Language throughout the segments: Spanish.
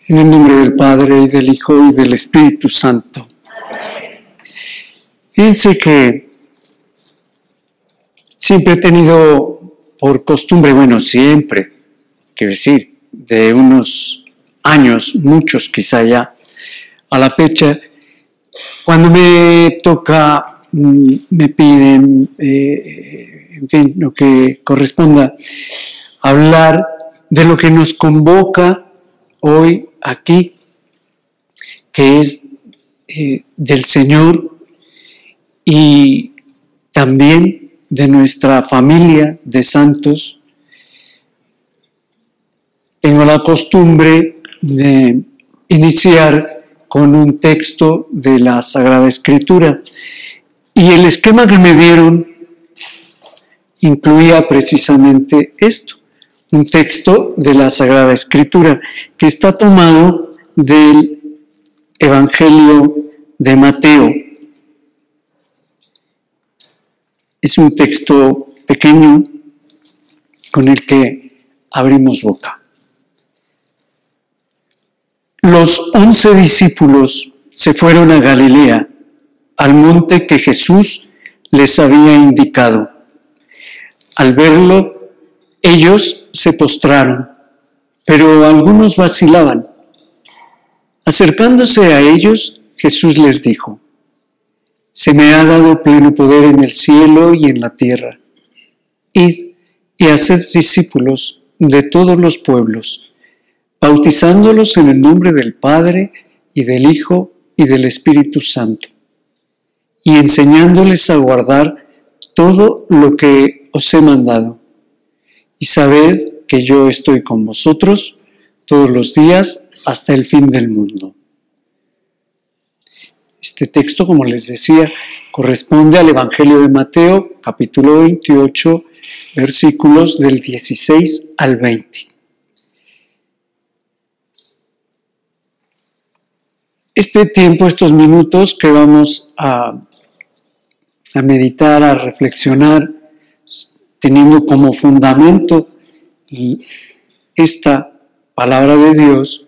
En el nombre del Padre, y del Hijo, y del Espíritu Santo. Fíjense que siempre he tenido por costumbre, siempre, quiero decir, de unos años, muchos quizá ya, a la fecha, cuando me toca, me piden, en fin, lo que corresponda, hablar de lo que nos convoca hoy aquí, que es del Señor y también de nuestra familia de santos. Tengo la costumbre de iniciar con un texto de la Sagrada Escritura y el esquema que me dieron incluía precisamente esto. Un texto de la Sagrada Escritura que está tomado del Evangelio de Mateo. Es un texto pequeño con el que abrimos boca. Los 11 discípulos se fueron a Galilea, al monte que Jesús les había indicado. Al verlo, ellos se postraron, pero algunos vacilaban. Acercándose a ellos, Jesús les dijo: «Se me ha dado pleno poder en el cielo y en la tierra. Id y haced discípulos de todos los pueblos, bautizándolos en el nombre del Padre y del Hijo y del Espíritu Santo, y enseñándoles a guardar todo lo que os he mandado. Y sabed que yo estoy con vosotros todos los días hasta el fin del mundo». Este texto, como les decía, corresponde al Evangelio de Mateo, capítulo 28, versículos del 16 al 20. Este tiempo, estos minutos que vamos a meditar, a reflexionar, teniendo como fundamento esta palabra de Dios,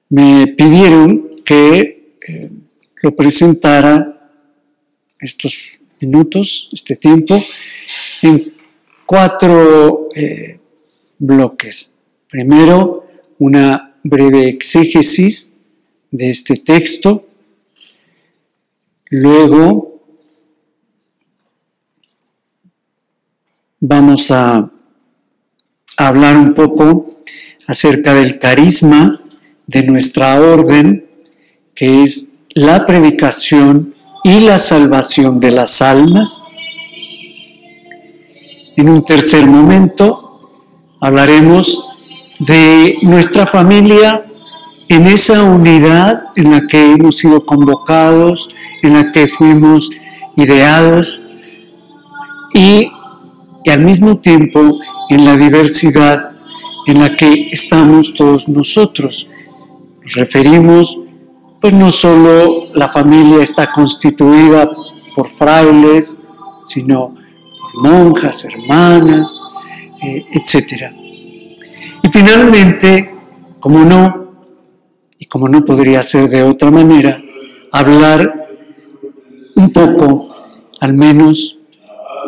me pidieron que lo presentara estos minutos, este tiempo, en 4 bloques. Primero, una breve exégesis de este texto. Luego, vamos a hablar un poco acerca del carisma de nuestra orden, que es la predicación y la salvación de las almas. En un tercer momento hablaremos de nuestra familia en esa unidad en la que hemos sido convocados, en la que fuimos ideados y al mismo tiempo en la diversidad en la que estamos todos nosotros. Nos referimos, pues no solo la familia está constituida por frailes, sino por monjas, hermanas, etc. Y finalmente, como no podría ser de otra manera, hablar un poco, al menos,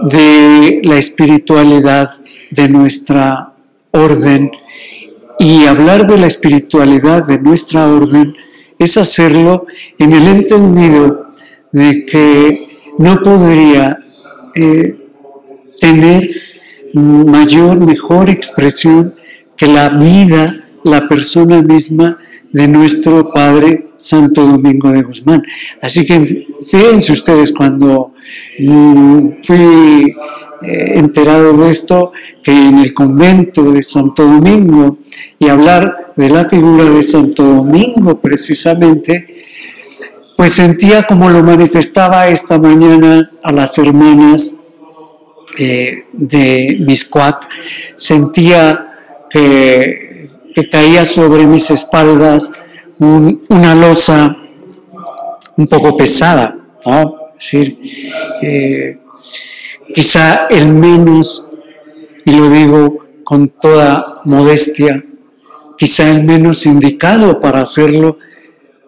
de la espiritualidad de nuestra orden. Y hablar de la espiritualidad de nuestra orden es hacerlo en el entendido de que no podría tener mejor expresión que la vida, la persona misma de nuestro Padre Santo Domingo de Guzmán. Así que fíjense ustedes, cuando fui enterado de esto, que en el convento de Santo Domingo, y hablar de la figura de Santo Domingo precisamente, pues sentía, como lo manifestaba esta mañana a las hermanas de Mixcoac, sentía que caía sobre mis espaldas una losa un poco pesada, ¿no? Es decir, quizá el menos, y lo digo con toda modestia, quizá el menos indicado para hacerlo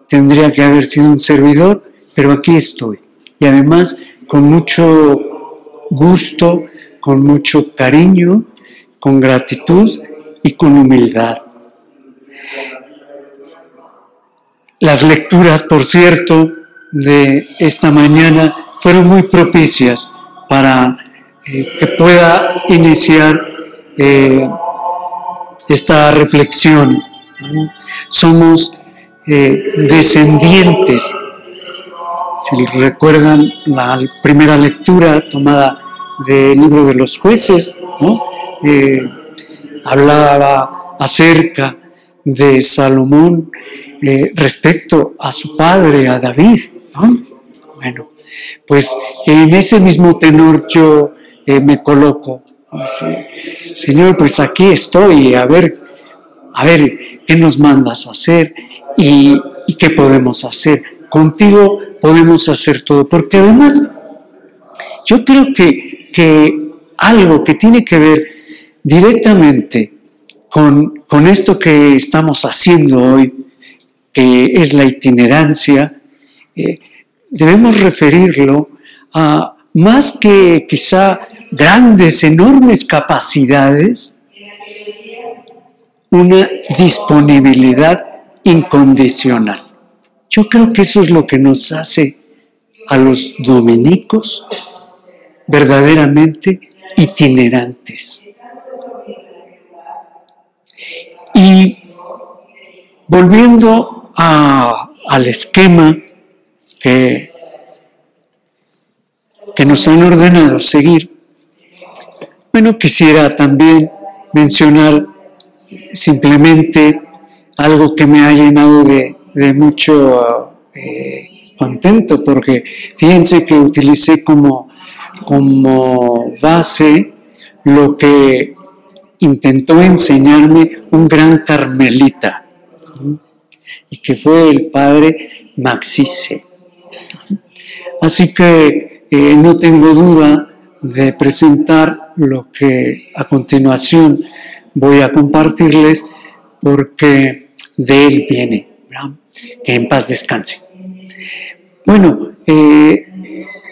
tendría que haber sido un servidor, pero aquí estoy. Y además con mucho gusto, con mucho cariño, con gratitud y con humildad. Las lecturas, por cierto, de esta mañana fueron muy propicias para que pueda iniciar esta reflexión. Somos descendientes. Si recuerdan la primera lectura tomada del libro de los Jueces, ¿no? Hablaba acerca de Salomón respecto a su padre, a David, ¿no? Bueno, pues en ese mismo tenor yo me coloco. Señor, pues aquí estoy, a ver, ¿qué nos mandas a hacer? ¿Y qué podemos hacer? Contigo podemos hacer todo, porque además yo creo que algo que tiene que ver directamente con esto que estamos haciendo hoy, que es la itinerancia, debemos referirlo a más que quizá grandes, enormes capacidades, una disponibilidad incondicional. Yo creo que eso es lo que nos hace a los dominicos verdaderamente itinerantes. Y volviendo al esquema que nos han ordenado seguir, bueno, quisiera también mencionar simplemente algo que me ha llenado de mucho contento, porque fíjense que utilicé como base lo que intentó enseñarme un gran carmelita, y que fue el padre Maxice. Así que no tengo duda de presentar lo que a continuación voy a compartirles, porque de él viene, ¿verdad? Que en paz descanse. Bueno,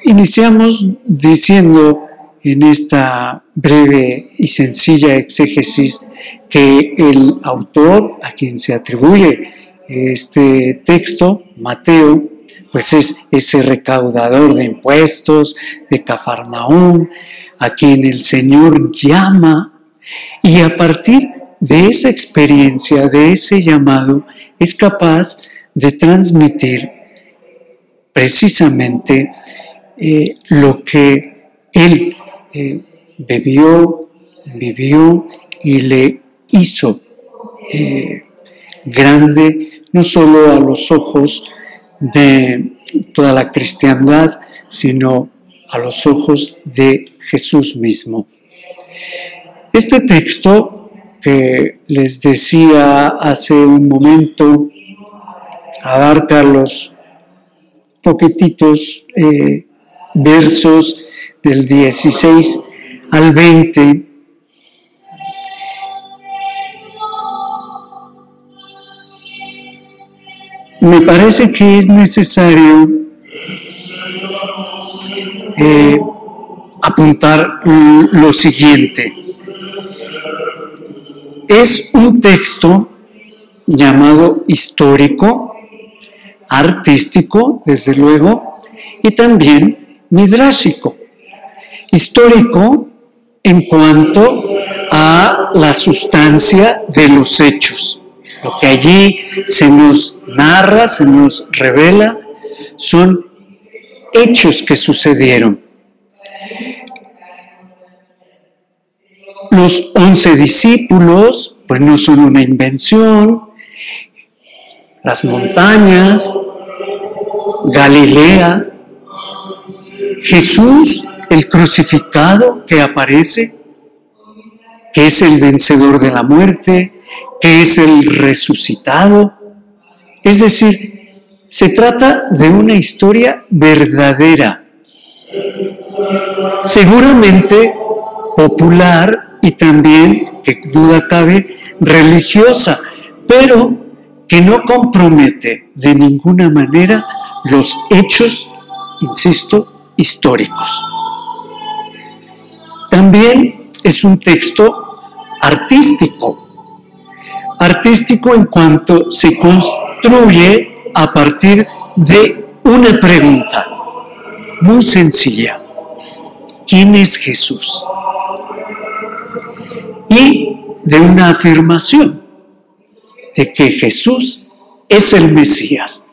iniciamos diciendo en esta breve y sencilla exégesis que el autor a quien se atribuye este texto, Mateo, pues es ese recaudador de impuestos de Cafarnaúm, a quien el Señor llama, y a partir de esa experiencia, de ese llamado, es capaz de transmitir precisamente lo que él vivió y le hizo grande, no solo a los ojos de toda la cristiandad, sino a los ojos de Jesús mismo. Este texto que les decía hace un momento abarca los poquititos versos del 16 al 20. Me parece que es necesario apuntar lo siguiente. Es un texto llamado histórico, artístico, desde luego, y también midrásico. Histórico en cuanto a la sustancia de los hechos. Lo que allí se nos narra, se nos revela, son hechos que sucedieron. Los 11 discípulos, pues no son una invención. Las montañas, Galilea, Jesús, el crucificado que aparece, que es el vencedor de la muerte, que es el resucitado. Es decir, se trata de una historia verdadera, seguramente popular y también, que duda cabe, religiosa, pero que no compromete de ninguna manera los hechos, insisto, históricos. También es un texto artístico. Artístico en cuanto se construye a partir de una pregunta muy sencilla. ¿Quién es Jesús? Y de una afirmación de que Jesús es el Mesías,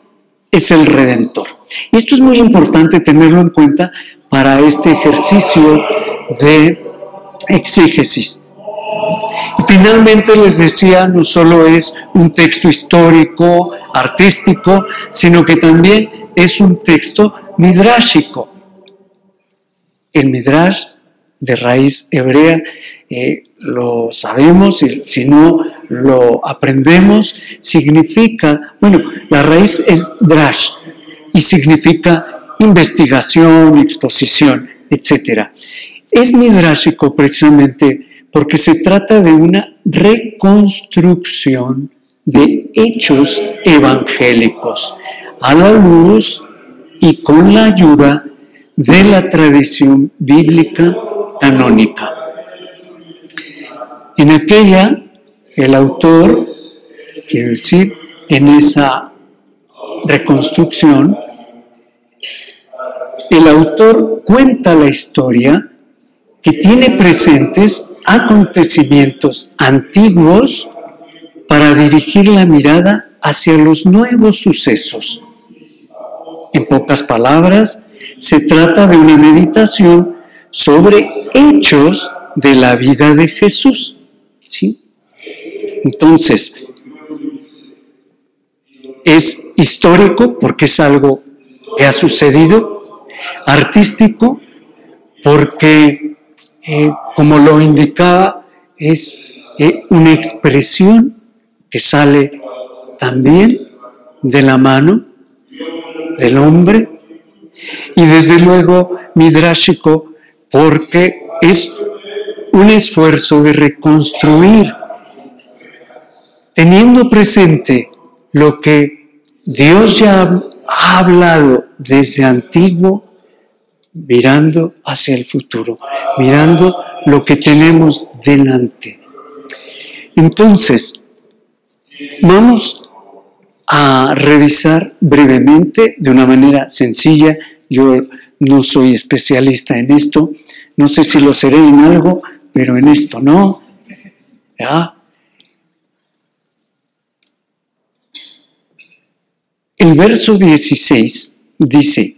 es el Redentor. Y esto es muy importante tenerlo en cuenta para este ejercicio de exégesis. Y finalmente les decía, no solo es un texto histórico, artístico, sino que también es un texto midrashico. El midrash de raíz hebrea, lo sabemos, y si no lo aprendemos, significa, bueno, la raíz es drash y significa investigación, exposición, etc. Es midrashico precisamente porque se trata de una reconstrucción de hechos evangélicos a la luz y con la ayuda de la tradición bíblica canónica. En aquella, el autor, quiero decir, en esa reconstrucción, el autor cuenta la historia que tiene presentes acontecimientos antiguos para dirigir la mirada hacia los nuevos sucesos. En pocas palabras, se trata de una meditación sobre hechos de la vida de Jesús. ¿Sí? Entonces, es histórico porque es algo que ha sucedido, artístico porque, como lo indicaba, es una expresión que sale también de la mano del hombre, y desde luego midrashico porque es un esfuerzo de reconstruir, teniendo presente lo que Dios ya ha hablado desde antiguo, mirando hacia el futuro, mirando lo que tenemos delante. Entonces, vamos a revisar brevemente, de una manera sencilla. Yo no soy especialista en esto, no sé si lo seré en algo, pero en esto no. ¿Ya? El verso 16 dice: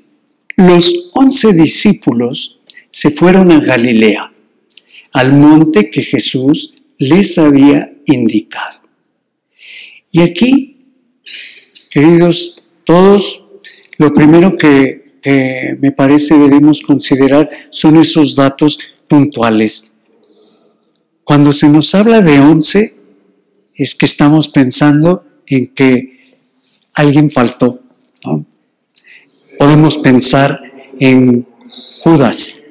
los 11 discípulos se fueron a Galilea, al monte que Jesús les había indicado. Y aquí, queridos todos, lo primero que me parece debemos considerar son esos datos puntuales. Cuando se nos habla de 11, es que estamos pensando en que alguien faltó, ¿no? Podemos pensar en Judas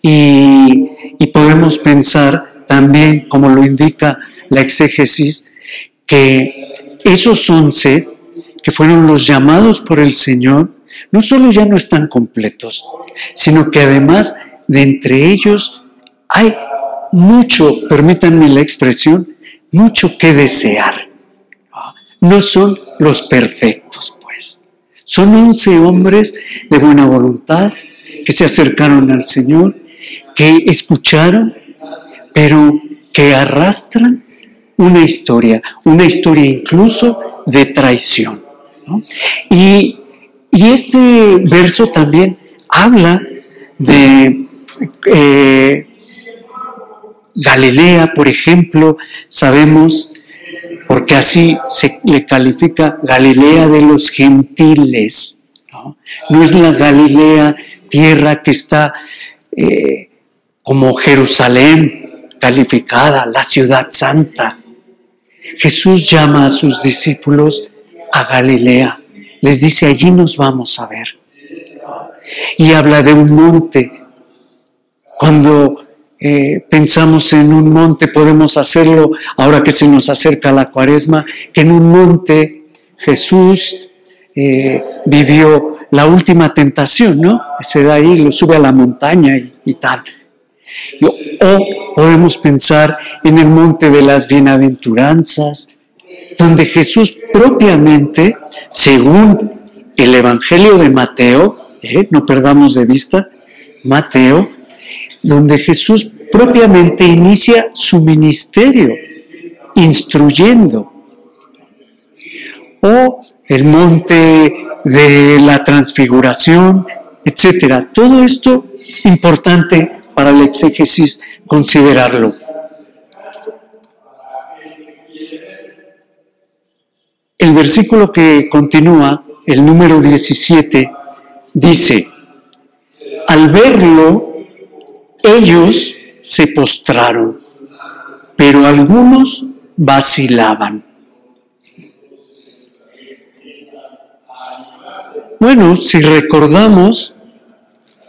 y podemos pensar también, como lo indica la exégesis, que esos 11 que fueron los llamados por el Señor, no solo ya no están completos, sino que además de entre ellos hay mucho, permítanme la expresión, mucho que desear. No son los perfectos, pues. Son 11 hombres de buena voluntad que se acercaron al Señor, que escucharon, pero que arrastran una historia incluso de traición, ¿no? Y este verso también habla de Galilea, por ejemplo, sabemos, porque así se le califica, Galilea de los gentiles, ¿no? No es la Galilea, tierra que está como Jerusalén, calificada, la ciudad santa. Jesús llama a sus discípulos a Galilea, les dice: allí nos vamos a ver. Y habla de un monte. Cuando pensamos en un monte, podemos hacerlo ahora que se nos acerca la Cuaresma, que en un monte Jesús vivió la última tentación, ¿no? Se da ahí, lo sube a la montaña y tal. O podemos pensar en el monte de las bienaventuranzas, donde Jesús propiamente, según el Evangelio de Mateo, no perdamos de vista, Mateo, donde Jesús propiamente inicia su ministerio, instruyendo. O el monte de la transfiguración, etcétera. Todo esto importante para la exégesis considerarlo. El versículo que continúa, el número 17, dice: al verlo, ellos se postraron, pero algunos vacilaban. Bueno, si recordamos,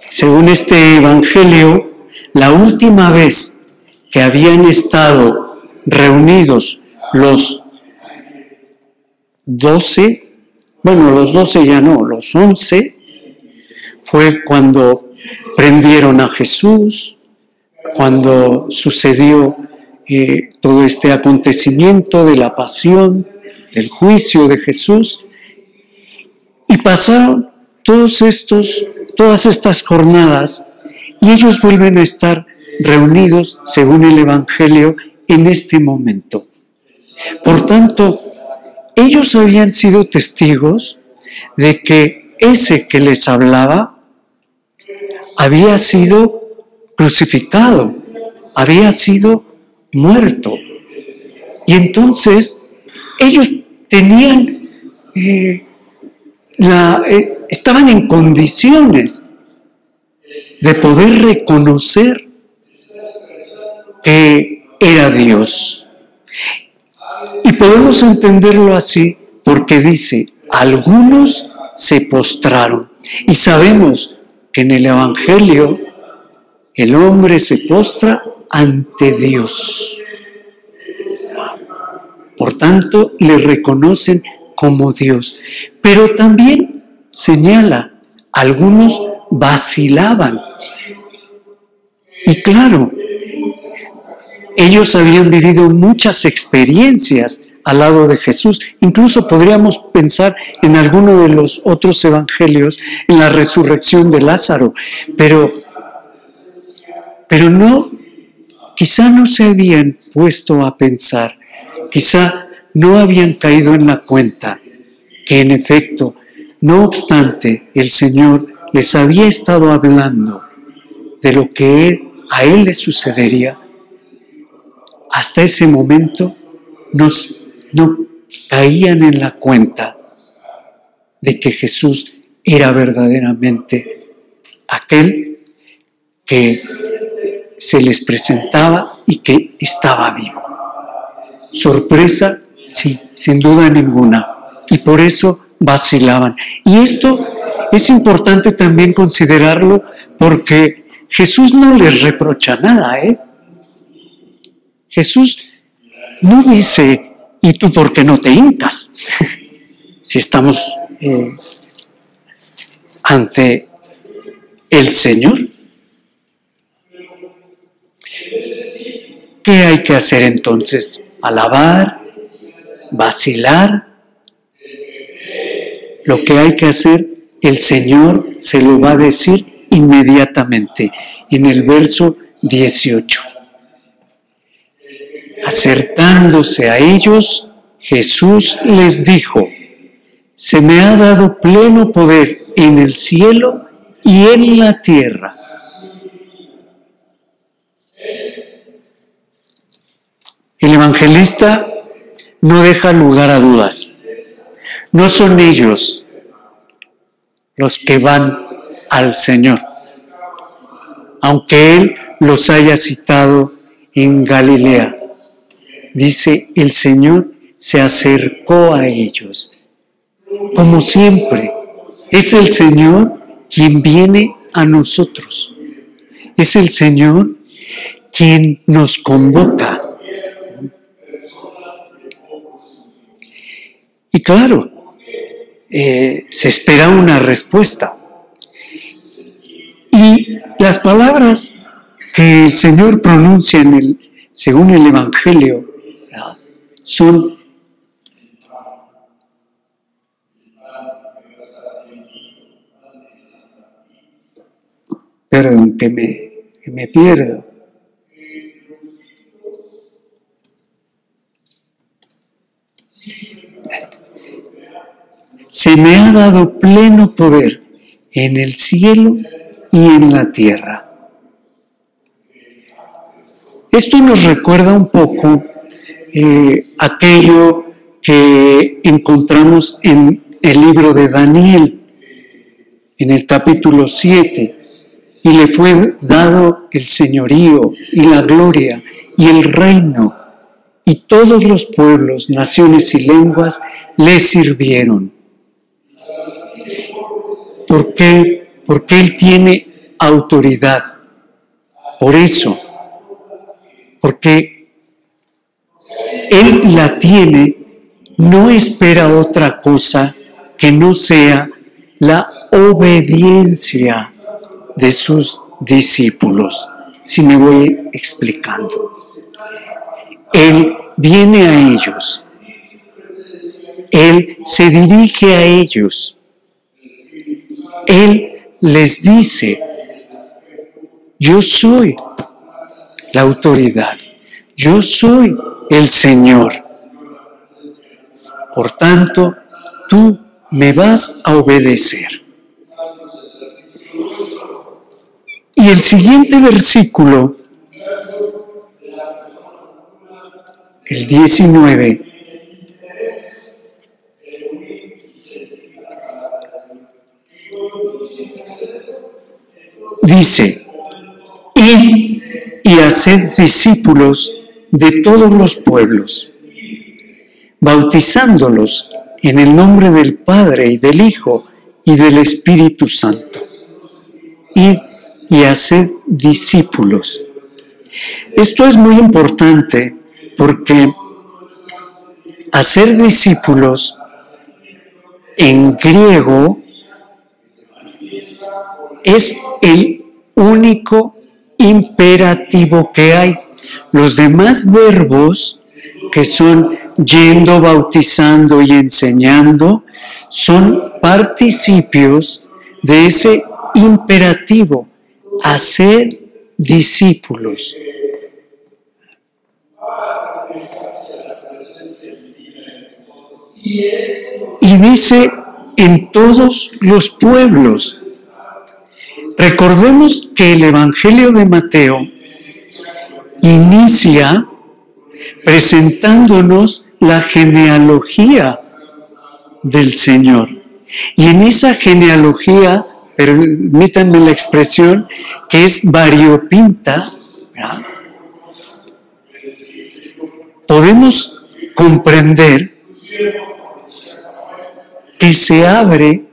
según este Evangelio, la última vez que habían estado reunidos los 12, bueno, los 12 ya no, los 11, fue cuando prendieron a Jesús, cuando sucedió todo este acontecimiento de la pasión, del juicio de Jesús, y pasaron todas estas jornadas, y ellos vuelven a estar reunidos, según el Evangelio, en este momento. Por tanto, ellos habían sido testigos de que ese que les hablaba había sido crucificado, había sido muerto. Y entonces ellos tenían, estaban en condiciones de poder reconocer que era Dios. Y podemos entenderlo así porque dice, algunos se postraron. Y sabemos que en el Evangelio el hombre se postra ante Dios. Por tanto, le reconocen como Dios. Pero también señala, algunos vacilaban. Y claro, ellos habían vivido muchas experiencias al lado de Jesús. Incluso podríamos pensar en alguno de los otros evangelios, en la resurrección de Lázaro. Pero no, quizá no se habían puesto a pensar, quizá no habían caído en la cuenta que en efecto, no obstante, el Señor les había estado hablando de lo que a Él le sucedería. Hasta ese momento no caían en la cuenta de que Jesús era verdaderamente aquel que se les presentaba y que estaba vivo. Sorpresa, sí, sin duda ninguna. Y por eso vacilaban. Y esto es importante también considerarlo porque Jesús no les reprocha nada, Jesús no dice, ¿y tú por qué no te hincas? Si estamos ante el Señor. ¿Qué hay que hacer entonces? ¿Alabar? ¿Vacilar? Lo que hay que hacer, el Señor se lo va a decir inmediatamente en el verso 18. Acercándose a ellos, Jesús les dijo: se me ha dado pleno poder en el cielo y en la tierra. El evangelista no deja lugar a dudas. No son ellos los que van al Señor, aunque Él los haya citado en Galilea. Dice, el Señor se acercó a ellos. Como siempre, es el Señor quien viene a nosotros. Es el Señor quien nos convoca. Y claro, se espera una respuesta. Y las palabras que el Señor pronuncia según el Evangelio, ¿verdad?, son: perdón, que me pierdo. Se me ha dado pleno poder en el cielo y en la tierra. Esto nos recuerda un poco aquello que encontramos en el libro de Daniel, en el capítulo 7, y le fue dado el señorío y la gloria y el reino, y todos los pueblos, naciones y lenguas le sirvieron. ¿Por qué? Porque Él tiene autoridad. Por eso, porque Él la tiene, no espera otra cosa que no sea la obediencia de sus discípulos. Si me voy explicando. Él viene a ellos. Él se dirige a ellos. Él les dice: yo soy la autoridad, yo soy el Señor. Por tanto, tú me vas a obedecer. Y el siguiente versículo, el 19, dice: id y haced discípulos de todos los pueblos, bautizándolos en el nombre del Padre y del Hijo y del Espíritu Santo. Id y haced discípulos. Esto es muy importante porque hacer discípulos en griego es el único imperativo que hay. Los demás verbos, que son yendo, bautizando y enseñando, son participios de ese imperativo: hacer discípulos. Y dice: en todos los pueblos. Recordemos que el Evangelio de Mateo inicia presentándonos la genealogía del Señor. Y en esa genealogía, permítanme la expresión, que es variopinta, ¿verdad?, podemos comprender que se abre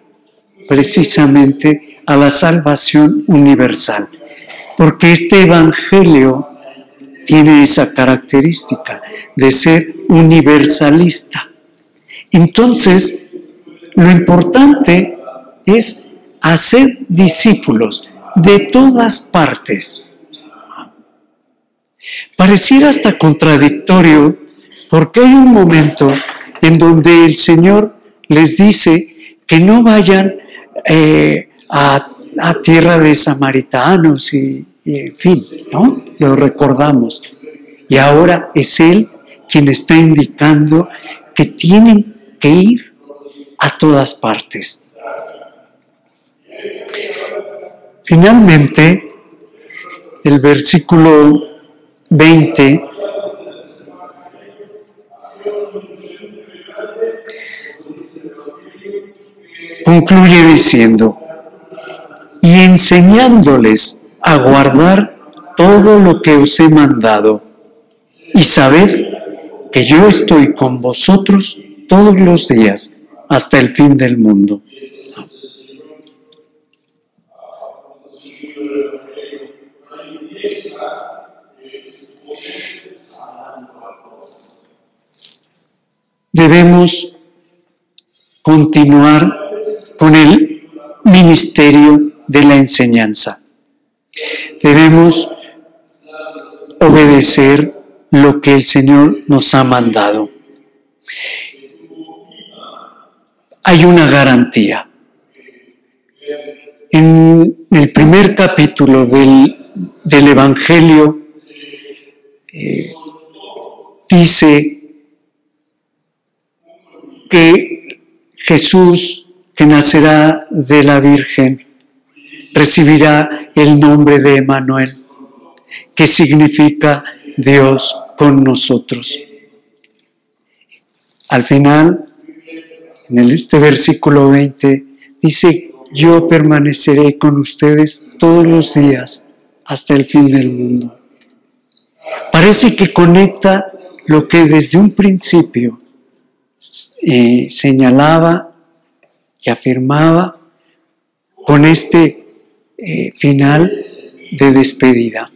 precisamente a la salvación universal, porque este Evangelio tiene esa característica de ser universalista. Entonces, lo importante es hacer discípulos de todas partes. Pareciera hasta contradictorio, porque hay un momento en donde el Señor les dice que no vayan a tierra de samaritanos y en fin, ¿no? Lo recordamos. Y ahora es Él quien está indicando que tienen que ir a todas partes. Finalmente, el versículo 20 concluye diciendo: y enseñándoles a guardar todo lo que os he mandado, y sabed que yo estoy con vosotros todos los días hasta el fin del mundo. debemos continuar con el ministerio de la enseñanza. Debemos obedecer lo que el Señor nos ha mandado. Hay una garantía. En el primer capítulo del Evangelio dice que Jesús, que nacerá de la Virgen, recibirá el nombre de Emmanuel, que significa Dios con nosotros. Al final, en este versículo 20, dice: yo permaneceré con ustedes todos los días hasta el fin del mundo. Parece que conecta lo que desde un principio señalaba y afirmaba con este final de despedida.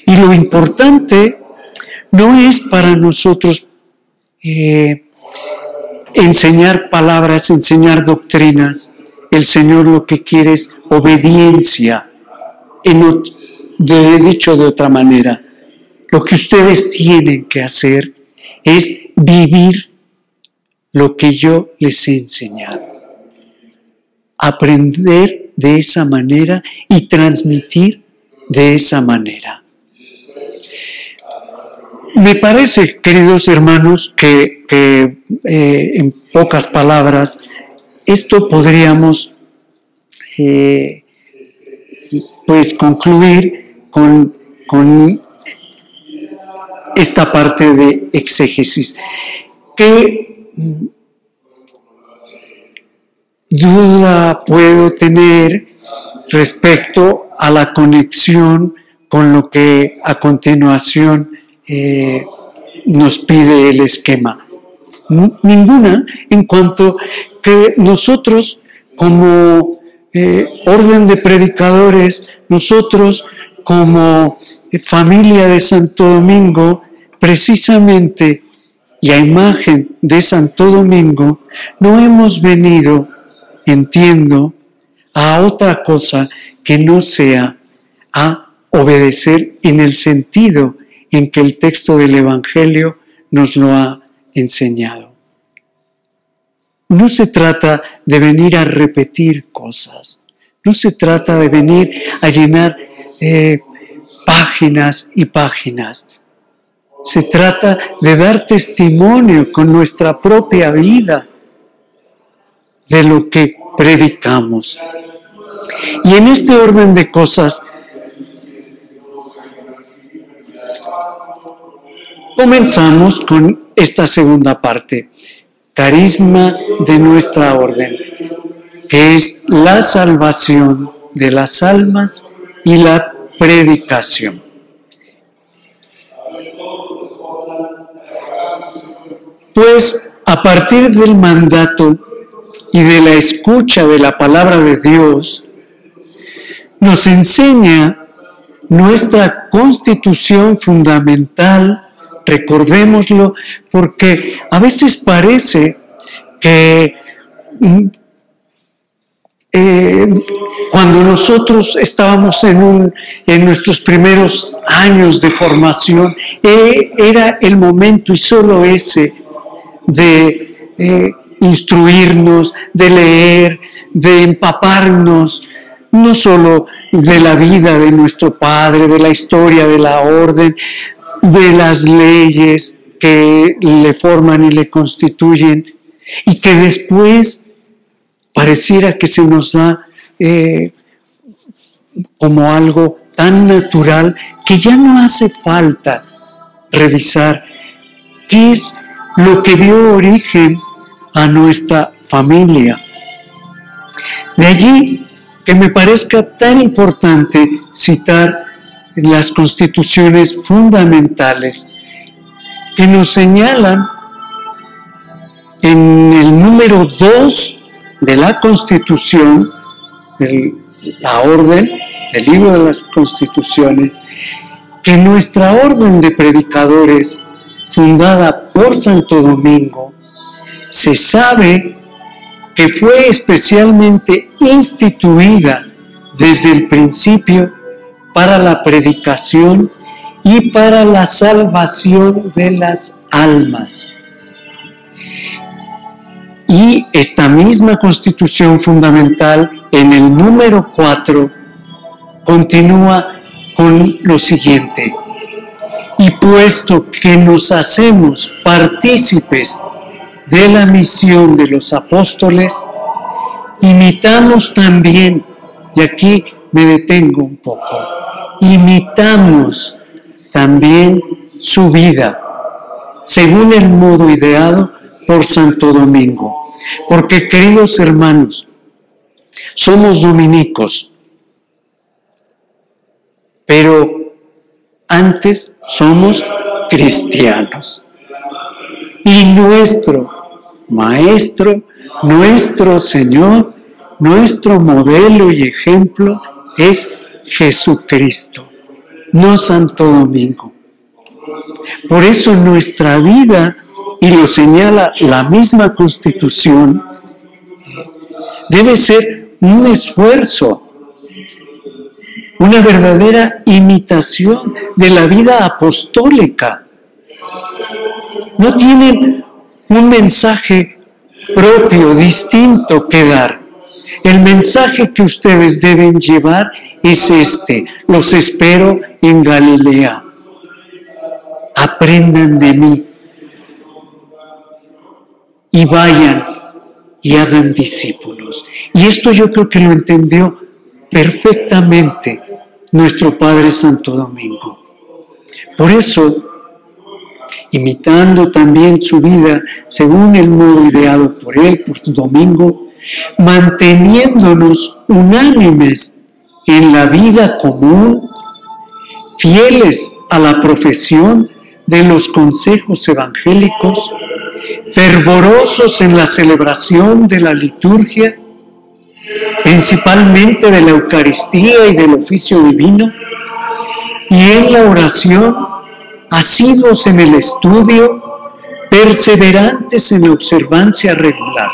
Y lo importante no es para nosotros enseñar palabras, enseñar doctrinas. El Señor lo que quiere es obediencia. Dicho de otra manera, lo que ustedes tienen que hacer es vivir lo que yo les he enseñado. Aprender de esa manera y transmitir de esa manera. Me parece, queridos hermanos, que en pocas palabras, esto podríamos pues concluir con esta parte de exégesis. ¿Qué duda puedo tener respecto a la conexión con lo que a continuación nos pide el esquema? Ninguna, en cuanto que nosotros como orden de predicadores, nosotros como familia de Santo Domingo, precisamente y a imagen de Santo Domingo, no hemos venido, entiendo, a otra cosa que no sea a obedecer en el sentido en que el texto del Evangelio nos lo ha enseñado. No se trata de venir a repetir cosas, no se trata de venir a llenar páginas y páginas. Se trata de dar testimonio con nuestra propia vida de lo que predicamos. Y en este orden de cosas, comenzamos con esta segunda parte, carisma de nuestra orden, que es la salvación de las almas y la predicación. Pues a partir del mandato y de la escucha de la palabra de Dios, nos enseña nuestra constitución fundamental. Recordémoslo, porque a veces parece que cuando nosotros estábamos en nuestros primeros años de formación, era el momento y solo ese de instruirnos, de leer, de empaparnos, no solo de la vida de nuestro Padre, de la historia de la orden, de las leyes que le forman y le constituyen, y que después pareciera que se nos da como algo tan natural que ya no hace falta revisar qué es lo que dio origen a nuestra familia. De allí que me parezca tan importante citar las constituciones fundamentales que nos señalan en el número 2 de la Constitución, la orden del libro de las Constituciones, que nuestra orden de predicadores fundada por Santo Domingo, se sabe que fue especialmente instituida desde el principio para la predicación y para la salvación de las almas. Y esta misma Constitución fundamental, en el número 4, continúa con lo siguiente: y puesto que nos hacemos partícipes de la misión de los apóstoles, imitamos también, y aquí me detengo un poco, imitamos también su vida, según el modo ideado por Santo Domingo. Porque, queridos hermanos, somos dominicos, pero antes somos cristianos. Y nuestro Maestro, nuestro Señor, nuestro modelo y ejemplo es Jesucristo, no Santo Domingo. Por eso nuestra vida, y lo señala la misma Constitución, debe ser un esfuerzo, una verdadera imitación de la vida apostólica. No tienen un mensaje propio, distinto que dar. El mensaje que ustedes deben llevar es este: los espero en Galilea. Aprendan de mí y vayan y hagan discípulos. Y esto yo creo que lo entendió perfectamente nuestro Padre Santo Domingo. Por eso, imitando también su vida según el modo ideado por él, por Domingo, manteniéndonos unánimes en la vida común, fieles a la profesión de los consejos evangélicos, fervorosos en la celebración de la liturgia, principalmente de la Eucaristía y del oficio divino, y en la oración, asiduos en el estudio, perseverantes en la observancia regular.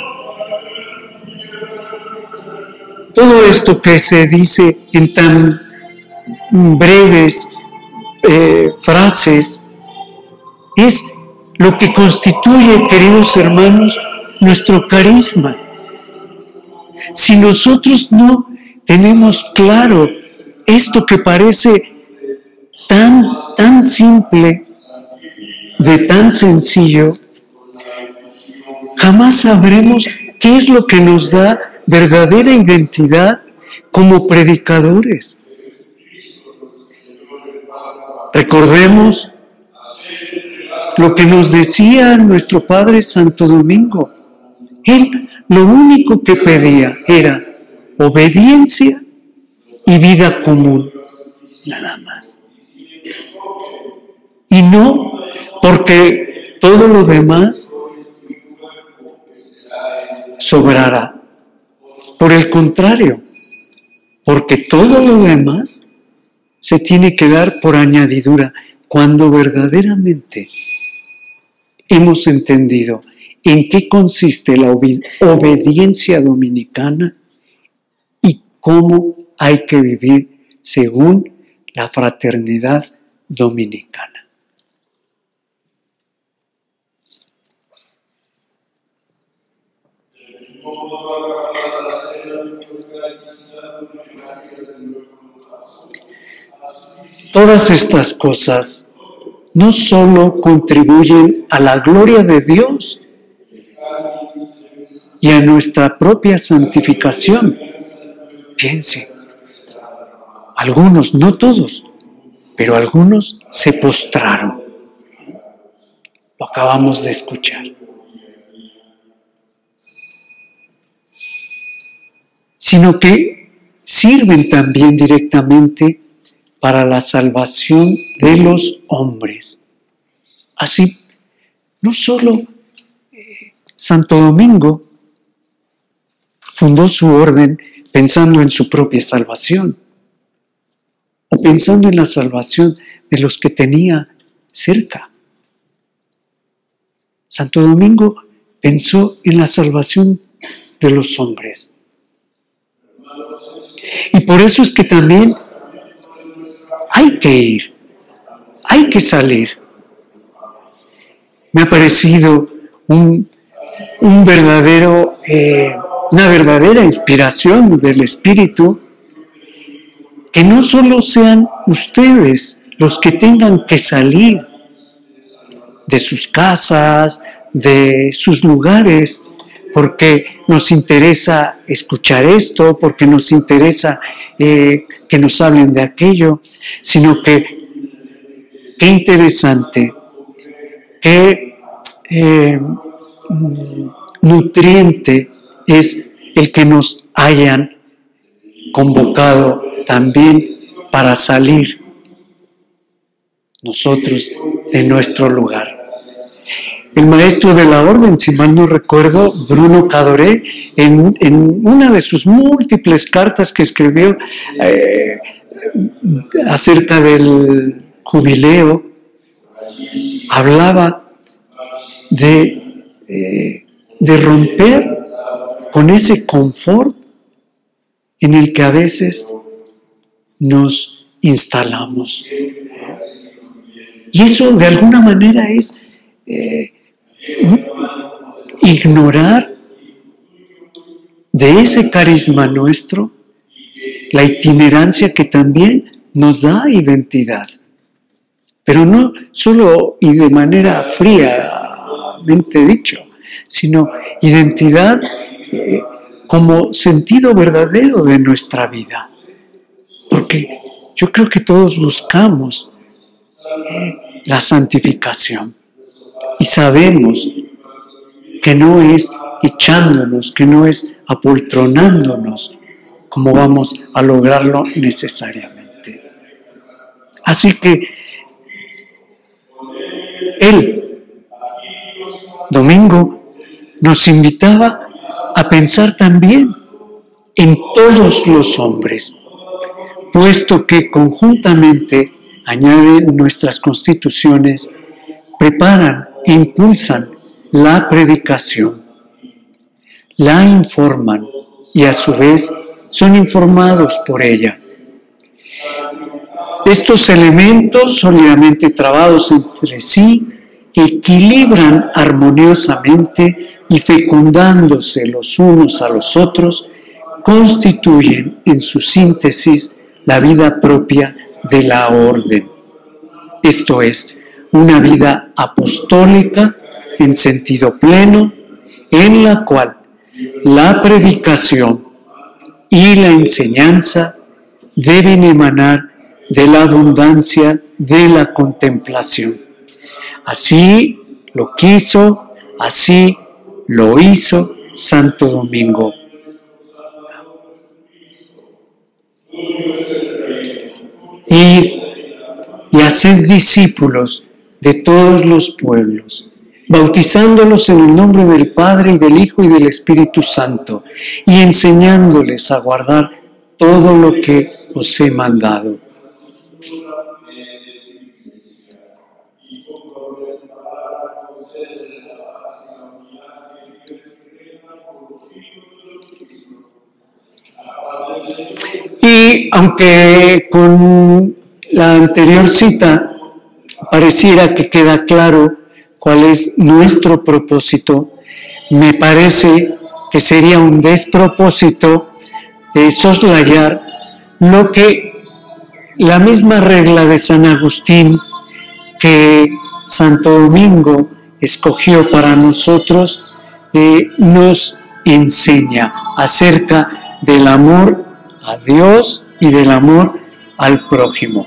Todo esto que se dice en tan breves frases es lo que constituye, queridos hermanos, nuestro carisma. Si nosotros no tenemos claro esto que parece tan simple, de tan sencillo, jamás sabremos qué es lo que nos da verdadera identidad como predicadores. Recordemos lo que nos decía nuestro Padre Santo Domingo. Él lo único que pedía era obediencia y vida común, nada más. Y no porque todo lo demás sobrara. Por el contrario, porque todo lo demás se tiene que dar por añadidura cuando verdaderamente hemos entendido en qué consiste la obediencia dominicana y cómo hay que vivir según la fraternidad dominicana. Todas estas cosas no solo contribuyen a la gloria de Dios y a nuestra propia santificación. Piense, algunos, no todos, pero algunos se postraron. Lo acabamos de escuchar. Sino que sirven también directamente para la salvación de los hombres. Así, no solo Santo Domingo fundó su orden pensando en su propia salvación, o pensando en la salvación de los que tenía cerca. Santo Domingo pensó en la salvación de los hombres. Y por eso es que también hay que ir, hay que salir. Me ha parecido una verdadera inspiración del Espíritu, que no solo sean ustedes los que tengan que salir de sus casas, de sus lugares, porque nos interesa escuchar esto, porque nos interesa que nos hablen de aquello, sino que qué interesante, qué nutriente es el que nos hayan convocado también para salir nosotros de nuestro lugar. El maestro de la orden, si mal no recuerdo, Bruno Cadoré, en una de sus múltiples cartas que escribió acerca del jubileo, hablaba de romper con ese confort en el que a veces nos instalamos. Y eso de alguna manera es ignorar de ese carisma nuestro la itinerancia que también nos da identidad. Pero no solo y de manera fríamente dicho, sino identidad como sentido verdadero de nuestra vida. Porque yo creo que todos buscamos la santificación y sabemos que no es echándonos, que no es apoltronándonos como vamos a lograrlo necesariamente. Así que el domingo nos invitaba a pensar también en todos los hombres, puesto que conjuntamente añaden nuestras constituciones, preparan e impulsan la predicación, la informan y a su vez son informados por ella. Estos elementos, sólidamente trabados entre sí, equilibran armoniosamente y fecundándose los unos a los otros, constituyen en su síntesis la vida propia de la orden. Esto es, una vida apostólica en sentido pleno, en la cual la predicación y la enseñanza deben emanar de la abundancia de la contemplación. Así lo quiso, así lo hizo Santo Domingo. Y haced discípulos de todos los pueblos, bautizándolos en el nombre del Padre y del Hijo y del Espíritu Santo, y enseñándoles a guardar todo lo que os he mandado. Y aunque con la anterior cita pareciera que queda claro cuál es nuestro propósito, me parece que sería un despropósito soslayar lo que la misma regla de San Agustín que Santo Domingo escogió para nosotros nos enseña acerca del amor a Dios y del amor al prójimo.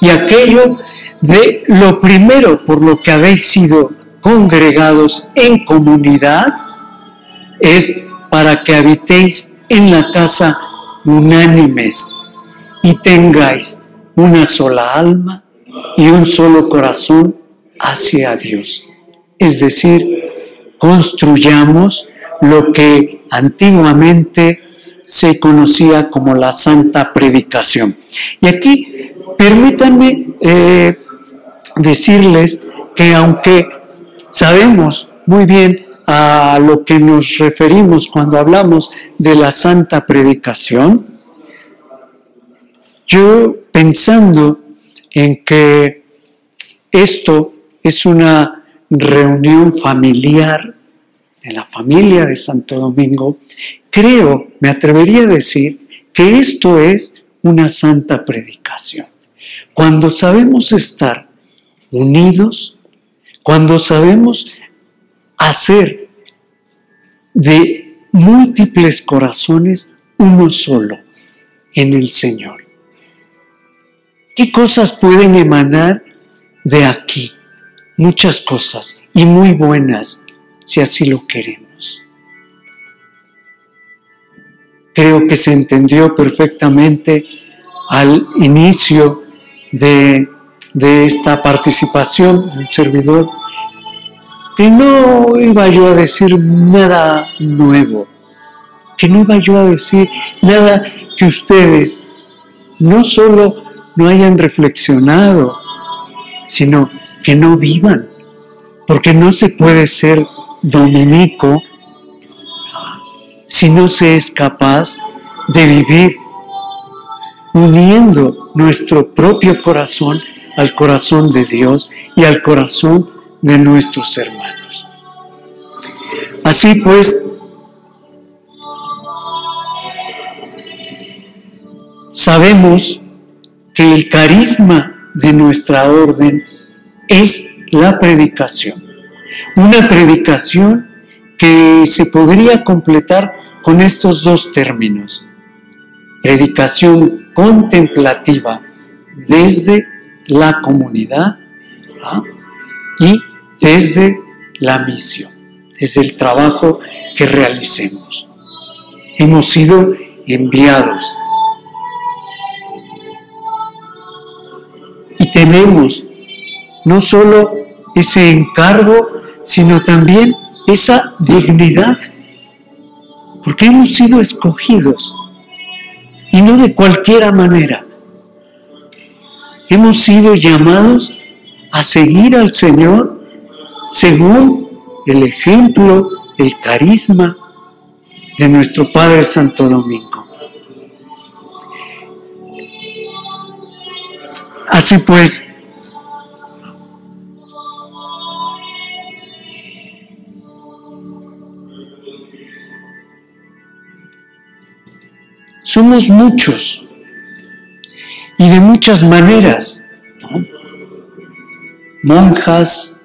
Y aquello de lo primero por lo que habéis sido congregados en comunidad es para que habitéis en la casa unánimes y tengáis una sola alma y un solo corazón hacia Dios. Es decir, construyamos lo que antiguamente se conocía como la santa predicación. Y aquí permítanme decirles que aunque sabemos muy bien a lo que nos referimos cuando hablamos de la santa predicación. Yo, pensando en que esto es una reunión familiar en la familia de Santo Domingo, creo, me atrevería a decir, que esto es una santa predicación. Cuando sabemos estar unidos, cuando sabemos hacer de múltiples corazones uno solo en el Señor. ¿Qué cosas pueden emanar de aquí? Muchas cosas, y muy buenas, si así lo queremos. Creo que se entendió perfectamente al inicio de esta participación del servidor, que no iba yo a decir nada nuevo, que no iba yo a decir nada que ustedes no solo no hayan reflexionado, sino que no vivan, porque no se puede ser dominico si no se es capaz de vivir uniendo nuestro propio corazón al corazón de Dios y al corazón de nuestros hermanos. Así pues, sabemos que el carisma de nuestra orden es la predicación. Una predicación que se podría completar con estos dos términos: predicación contemplativa desde la comunidad y desde la misión, desde el trabajo que realicemos. Hemos sido enviados y tenemos no solo ese encargo, sino también esa dignidad, porque hemos sido escogidos, y no de cualquier manera. Hemos sido llamados a seguir al Señor según el ejemplo, el carisma de nuestro Padre Santo Domingo. Así pues, somos muchos y de muchas maneras, ¿no? Monjas,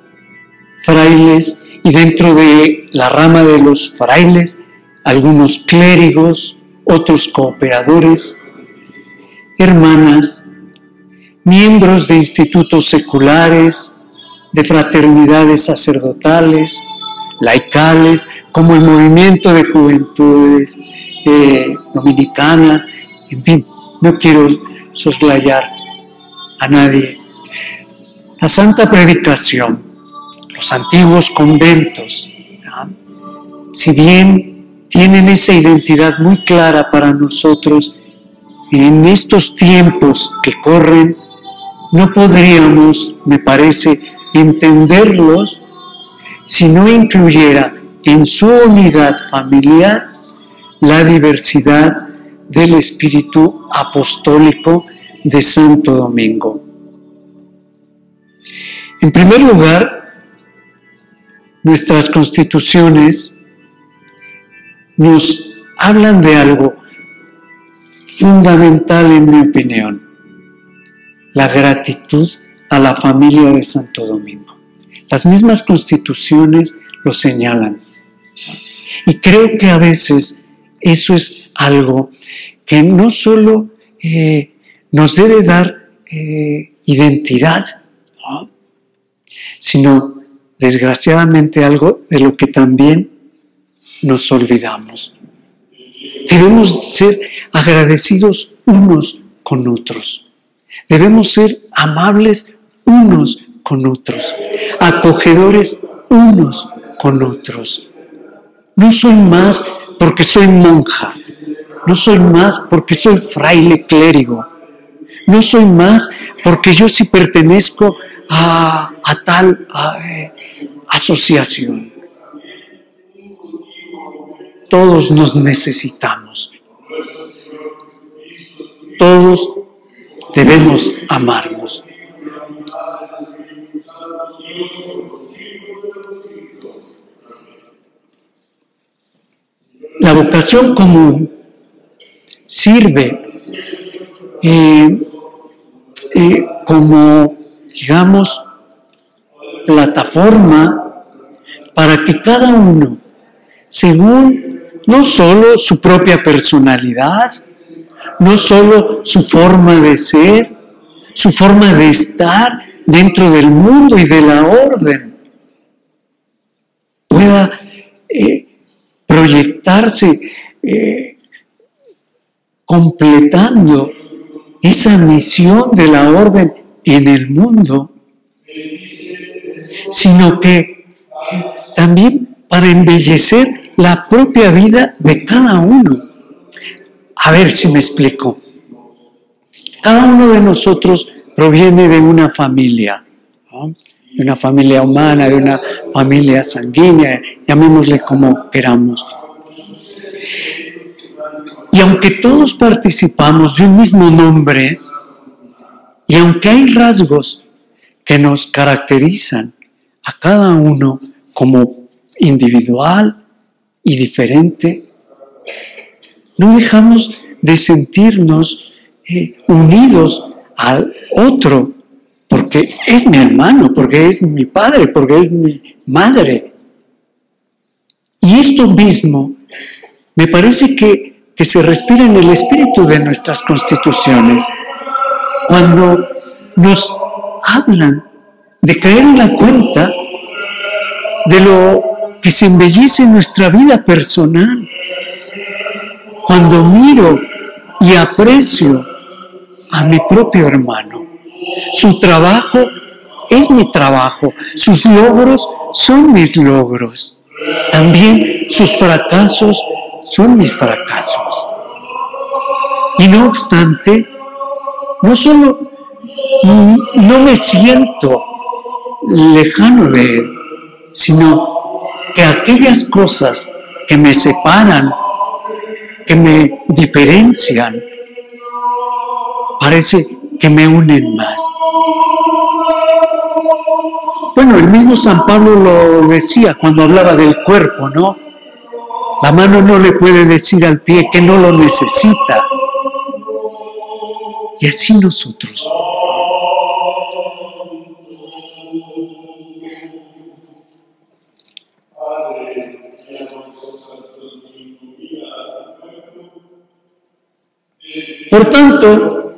frailes, y dentro de la rama de los frailes, algunos clérigos, otros cooperadores, hermanas, miembros de institutos seculares, de fraternidades sacerdotales, laicales, como el movimiento de juventudes dominicanas, en fin, no quiero soslayar a nadie. La santa predicación, los antiguos conventos, ¿no?, si bien tienen esa identidad muy clara para nosotros, en estos tiempos que corren, no podríamos, me parece, entenderlos si no incluyera en su unidad familiar la diversidad del espíritu apostólico de Santo Domingo. En primer lugar, nuestras constituciones nos hablan de algo fundamental, en mi opinión: la gratitud a la familia de Santo Domingo. Las mismas constituciones lo señalan. Y creo que a veces eso es algo que no solo nos debe dar identidad, ¿no?, sino, desgraciadamente, algo de lo que también nos olvidamos. Debemos ser agradecidos unos con otros. Debemos ser amables unos con otros, acogedores unos con otros. No soy más porque soy monja, no soy más porque soy fraile clérigo, no soy más porque yo sí pertenezco a tal asociación. Todos nos necesitamos. Todos debemos amarnos. La vocación común sirve como, digamos, plataforma para que cada uno, según no solo su propia personalidad, no solo su forma de ser, su forma de estar dentro del mundo y de la orden, pueda proyectarse completando esa misión de la orden en el mundo, sino que también para embellecer la propia vida de cada uno. A ver si me explico. Cada uno de nosotros proviene de una familia, ¿no? De una familia humana, de una familia sanguínea, llamémosle como queramos. Y aunque todos participamos de un mismo nombre, y aunque hay rasgos que nos caracterizan a cada uno como individual y diferente, no dejamos de sentirnos unidos al otro, porque es mi hermano, porque es mi padre, porque es mi madre. Y esto mismo me parece que se respira en el espíritu de nuestras constituciones, cuando nos hablan de caer en la cuenta de lo que se embellece en nuestra vida personal. Cuando miro y aprecio a mi propio hermano, su trabajo es mi trabajo, sus logros son mis logros, también sus fracasos son mis fracasos. Y no obstante, no solo no me siento lejano de él, sino que aquellas cosas que me separan, que me diferencian, parece que me unen más. Bueno, el mismo San Pablo lo decía cuando hablaba del cuerpo, ¿no? La mano no le puede decir al pie que no lo necesita. Y así nosotros. Por tanto,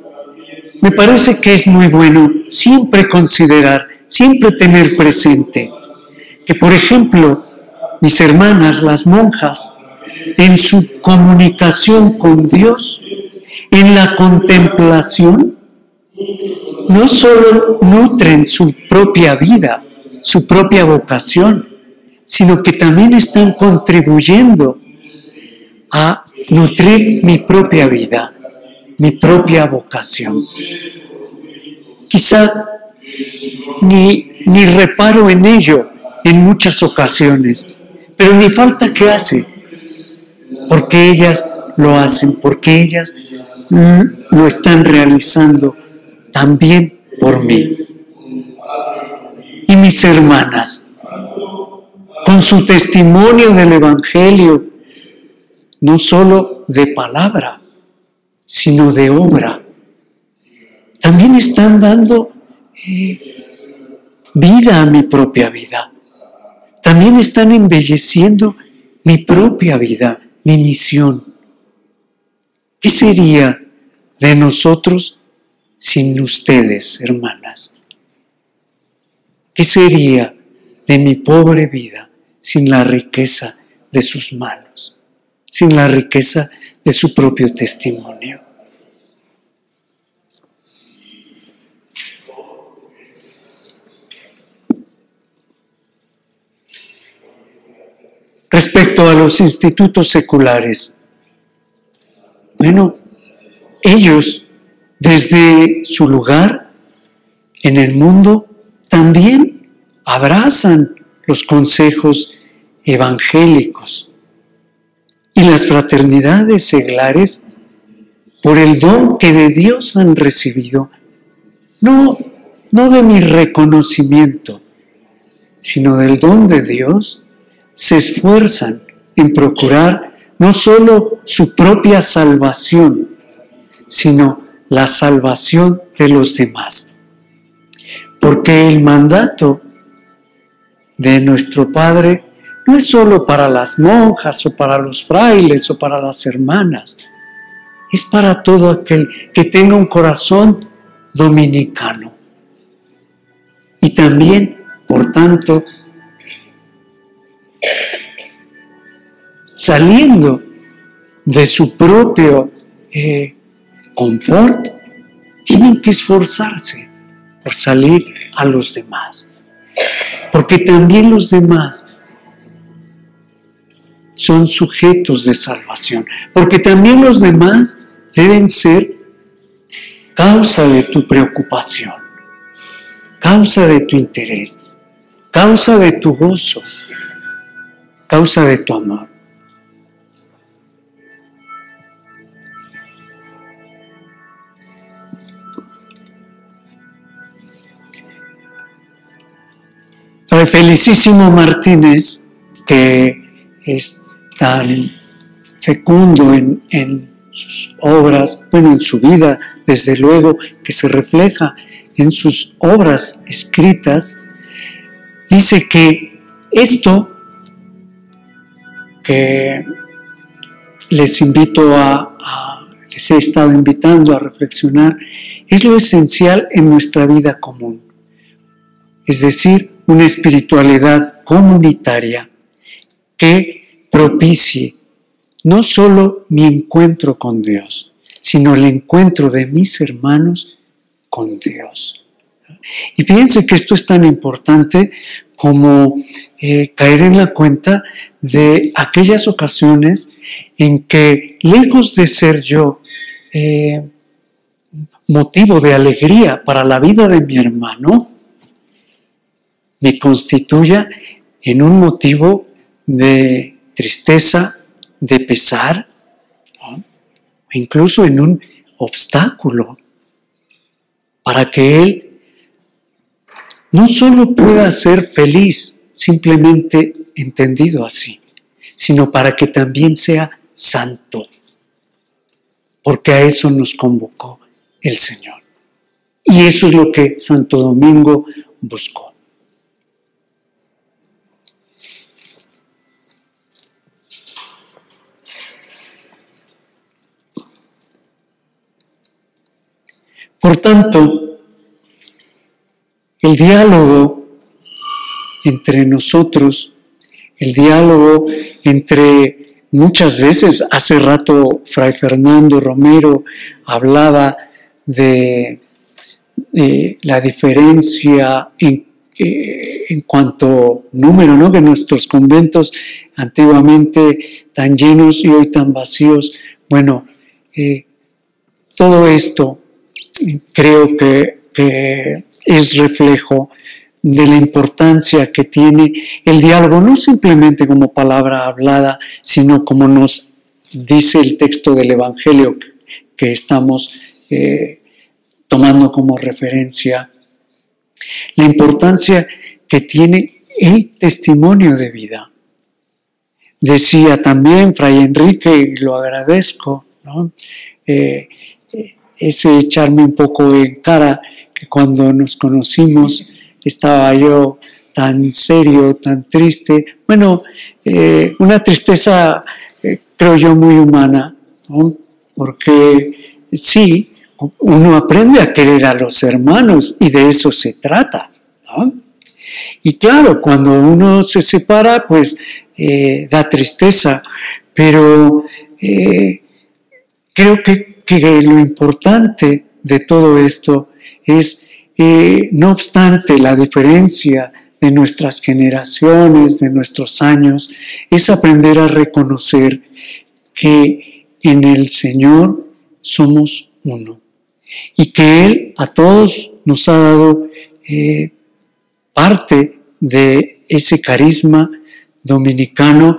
me parece que es muy bueno siempre considerar, siempre tener presente que, por ejemplo, mis hermanas, las monjas, en su comunicación con Dios, en la contemplación, no solo nutren su propia vida, su propia vocación, sino que también están contribuyendo a nutrir mi propia vida, mi propia vocación. Quizá ni reparo en ello en muchas ocasiones, pero ni falta que hace, porque ellas lo hacen, porque ellas lo están realizando también por mí. Y mis hermanas, con su testimonio del Evangelio, no solo de palabra, sino de obra, también están dando vida a mi propia vida. También están embelleciendo mi propia vida, mi misión. ¿Qué sería de nosotros sin ustedes, hermanas? ¿Qué sería de mi pobre vida sin la riqueza de sus manos, sin la riqueza de su propio testimonio? Respecto a los institutos seculares, bueno, ellos desde su lugar en el mundo también abrazan los consejos evangélicos y las fraternidades seglares por el don que de Dios han recibido, no de mi reconocimiento, sino del don de Dios, se esfuerzan en procurar no solo su propia salvación, sino la salvación de los demás. Porque el mandato de nuestro Padre no es solo para las monjas o para los frailes o para las hermanas, es para todo aquel que tenga un corazón dominicano. Y también, por tanto, saliendo de su propio confort, tienen que esforzarse por salir a los demás. Porque también los demás son sujetos de salvación. Porque también los demás deben ser causa de tu preocupación, causa de tu interés, causa de tu gozo, causa de tu amor. Fray Felicísimo Martínez, que es tan fecundo en sus obras, bueno, en su vida, desde luego, que se refleja en sus obras escritas, dice que esto que les he estado invitando a reflexionar, es lo esencial en nuestra vida común. Es decir, una espiritualidad comunitaria que propicie no solo mi encuentro con Dios, sino el encuentro de mis hermanos con Dios. Y fíjense que esto es tan importante como caer en la cuenta de aquellas ocasiones en que, lejos de ser yo motivo de alegría para la vida de mi hermano, me constituya en un motivo de tristeza, de pesar, ¿no? O incluso en un obstáculo para que él no solo pueda ser feliz, simplemente entendido así, sino para que también sea santo, porque a eso nos convocó el Señor. Y eso es lo que Santo Domingo buscó. Por tanto, el diálogo entre nosotros, el diálogo entre, muchas veces, hace rato Fray Fernando Romero hablaba de la diferencia en cuanto número, ¿no? Que nuestros conventos antiguamente tan llenos y hoy tan vacíos. Bueno, todo esto creo que es reflejo de la importancia que tiene el diálogo, no simplemente como palabra hablada, sino como nos dice el texto del Evangelio que estamos tomando como referencia, la importancia que tiene el testimonio de vida. Decía también Fray Enrique, y lo agradezco, ¿no? Ese echarme un poco en cara, que cuando nos conocimos estaba yo tan serio, tan triste. Bueno, una tristeza, creo yo, muy humana, ¿no? Porque sí, uno aprende a querer a los hermanos y de eso se trata, ¿no? Y claro, cuando uno se separa, pues da tristeza, pero creo que lo importante de todo esto es, no obstante la diferencia de nuestras generaciones, de nuestros años, es aprender a reconocer que en el Señor somos uno y que Él a todos nos ha dado parte de ese carisma dominicano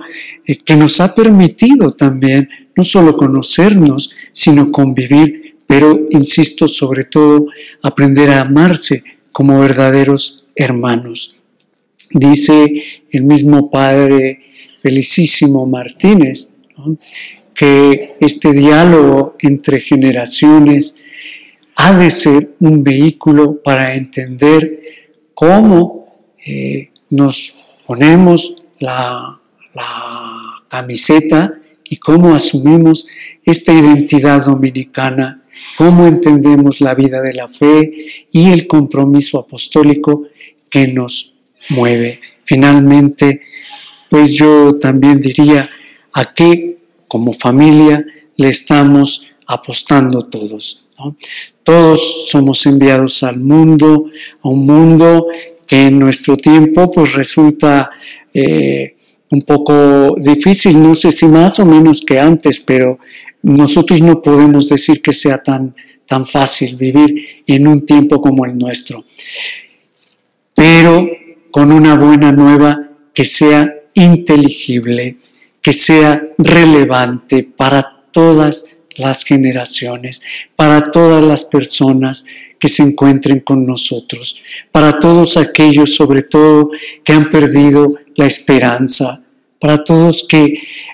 que nos ha permitido también no solo conocernos, sino convivir, pero, insisto, sobre todo, aprender a amarse como verdaderos hermanos. Dice el mismo padre Felicísimo Martínez, ¿no?, que este diálogo entre generaciones ha de ser un vehículo para entender cómo nos ponemos la camiseta y cómo asumimos esta identidad dominicana, cómo entendemos la vida de la fe y el compromiso apostólico que nos mueve. Finalmente, pues yo también diría a qué como familia le estamos apostando todos, ¿no? Todos somos enviados al mundo, a un mundo que en nuestro tiempo pues resulta un poco difícil, no sé si más o menos que antes, pero nosotros no podemos decir que sea tan fácil vivir en un tiempo como el nuestro, pero con una buena nueva que sea inteligible, que sea relevante para todas las generaciones, para todas las personas que se encuentren con nosotros, para todos aquellos, sobre todo, que han perdido la esperanza, para todos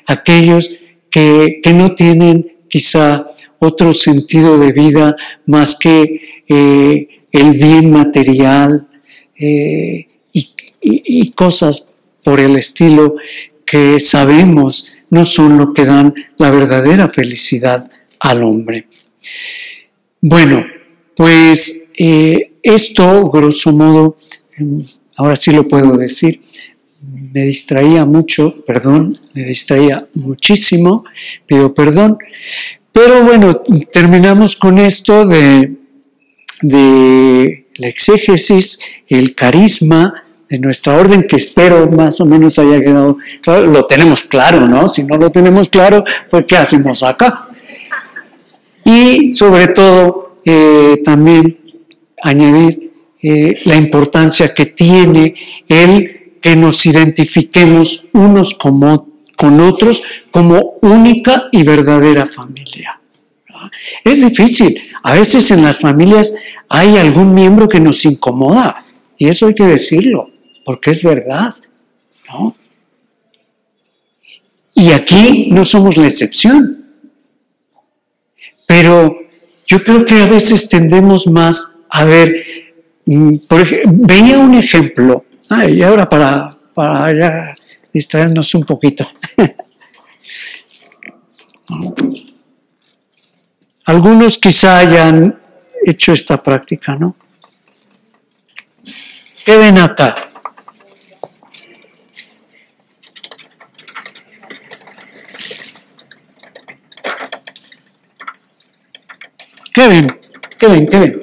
aquellos que no tienen quizá otro sentido de vida más que el bien material y cosas por el estilo que sabemos no son lo que dan la verdadera felicidad al hombre. Bueno, pues esto, grosso modo, ahora sí lo puedo decir, me distraía mucho, perdón, me distraía muchísimo, pido perdón, pero bueno, terminamos con esto de la exégesis, el carisma de nuestra orden, que espero más o menos haya quedado claro. Lo tenemos claro, ¿no? Si no lo tenemos claro, pues ¿qué hacemos acá? Y sobre todo, también añadir la importancia que tiene el que nos identifiquemos unos con otros como única y verdadera familia. Es difícil. A veces en las familias hay algún miembro que nos incomoda, y eso hay que decirlo, porque es verdad, ¿no? Y aquí no somos la excepción. Pero yo creo que a veces tendemos más a ver, por ejemplo, veía un ejemplo, y ahora para ya distraernos un poquito. Algunos quizá hayan hecho esta práctica, ¿no? ¿Qué ven acá? ¿Qué ven? ¿Qué ven? ¿Qué ven?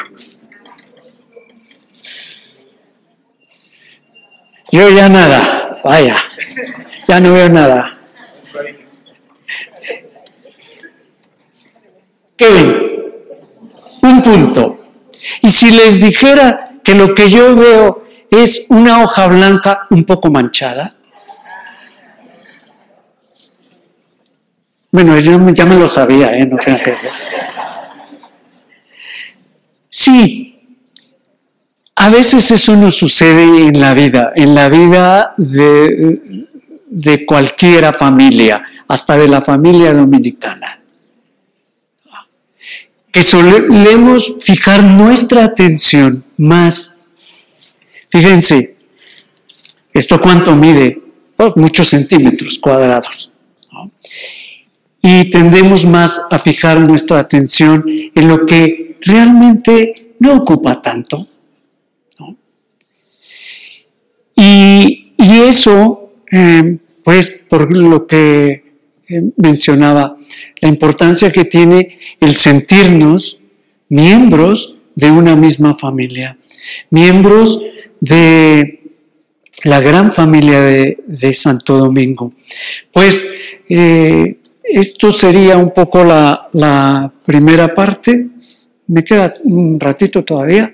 Yo ya nada, vaya, ya no veo nada. ¿Qué ven? Un punto. Y si les dijera que lo que yo veo es una hoja blanca un poco manchada. Bueno, yo ya me lo sabía, no crean que... Sí, a veces eso nos sucede en la vida de cualquiera familia, hasta de la familia dominicana. Que solemos fijar nuestra atención más. Fíjense, ¿esto cuánto mide? Pues muchos centímetros cuadrados, ¿no? Y tendemos más a fijar nuestra atención en lo que realmente no ocupa tanto, ¿no? Y eso, pues por lo que mencionaba, la importancia que tiene el sentirnos miembros de una misma familia, miembros de la gran familia de Santo Domingo. Pues esto sería un poco la primera parte. Me queda un ratito todavía.